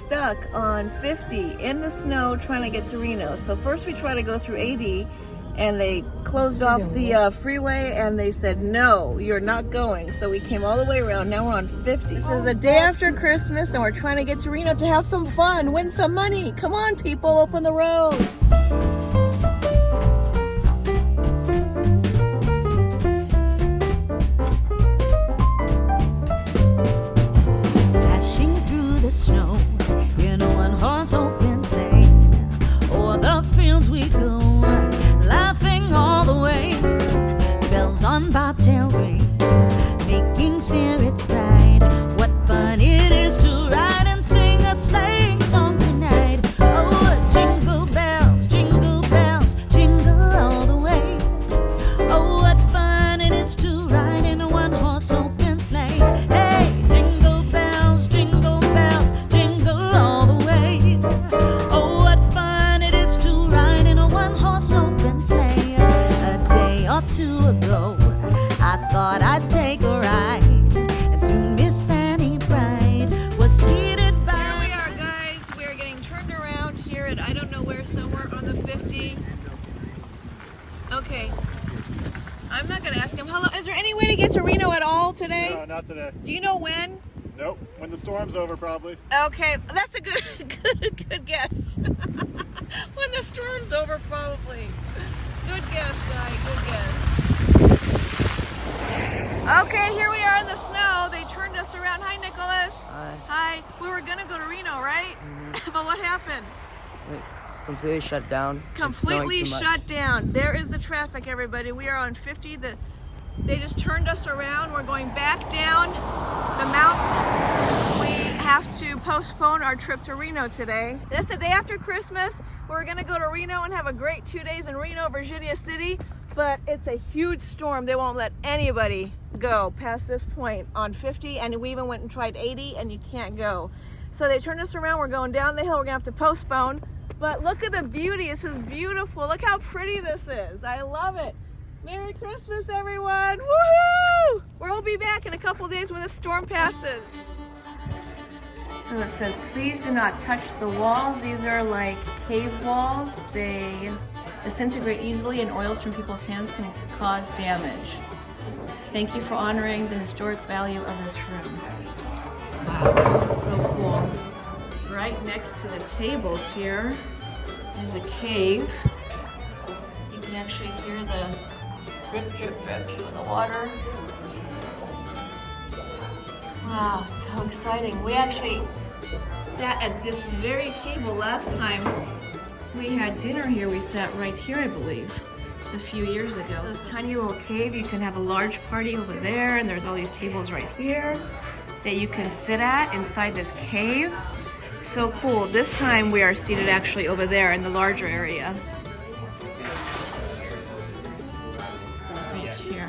stuck on 50 in the snow trying to get to Reno. So first we tried to go through 80 and they closed off the freeway and they said, no, you're not going. So we came all the way around. Now we're on 50. This is the day after Christmas and we're trying to get to Reno to have some fun, win some money. Come on, people, open the roads. Snow in a one-horse open sleigh, o'er the fields we go, laughing all the way. Bells on bobtail ring, making spirits bright. What fun it is to ride and sing a sleighing song tonight. Oh, jingle bells, jingle all the way. Oh, what fun it is to ride in a one-horse open sleigh. Hey, jingle bells, jingle all the way. Oh, what fun it is to ride in a one-horse open sleigh. A day or two ago, I thought I'd take a ride, and soon Miss Fanny Bright was seated by. Here we are, guys. We are getting turned around here at I don't know where, somewhere on the 50. Okay. I'm not gonna ask him. Hello, is there any way to get to Reno at all today? No, not today. Do you know when? Nope. When the storm's over, probably. Okay, that's a good guess. When the storm's over, probably. Good guess, guy. Good guess. Okay, here we are in the snow. They turned us around. Hi, Nicholas. Hi. Hi. We were gonna go to Reno, right? But what happened? It's completely shut down. Completely shut down. There is the traffic, everybody. We are on 50. They just turned us around. We're going back down the mountain. We have to postpone our trip to Reno today. It's the day after Christmas. We're gonna go to Reno and have a great 2 days in Reno, Virginia City, but it's a huge storm. They won't let anybody go past this point on 50, and we even went and tried 80, and you can't go. So they turned us around. We're going down the hill. We're gonna have to postpone, but look at the beauty. This is beautiful. Look how pretty this is. I love it. Merry Christmas, everyone! Woohoo! We'll be back in a couple days when the storm passes. So it says, please do not touch the walls. These are like cave walls. They disintegrate easily and oils from people's hands can cause damage. Thank you for honoring the historic value of this room. Wow, that's so cool. Right next to the tables here is a cave. You can actually hear the drip, drip, drip of the water. Wow, so exciting. We actually sat at this very table last time we had dinner here. We sat right here, I believe. It's a few years ago. So this tiny little cave, you can have a large party over there, and there's all these tables right here that you can sit at inside this cave. So cool. This time we are seated actually over there in the larger area. Right here.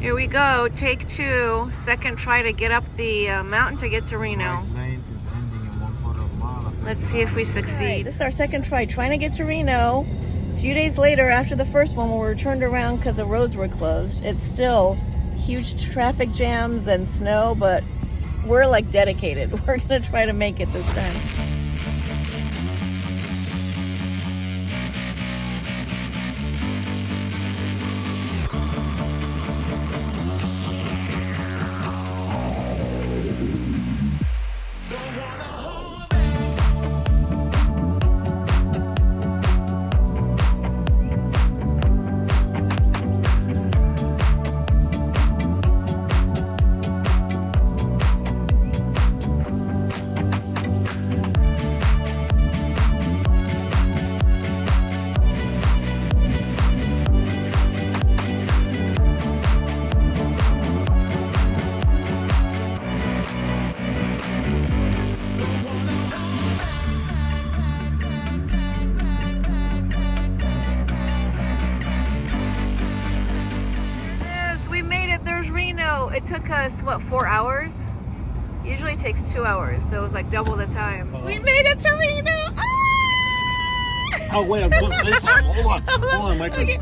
Here we go, take 2, second try to get up the mountain to get to Reno. Let's see if we succeed. This is our second try, trying to get to Reno. A few days later, after the first one, when we were turned around because the roads were closed, it's still huge traffic jams and snow, but we're like dedicated. We're gonna try to make it this time. It took us, what, 4 hours? Usually it takes 2 hours, so it was like double the time. We made it to Reno! Ah! Oh, wait, I'm supposed to say something. Hold on, Michael. Okay,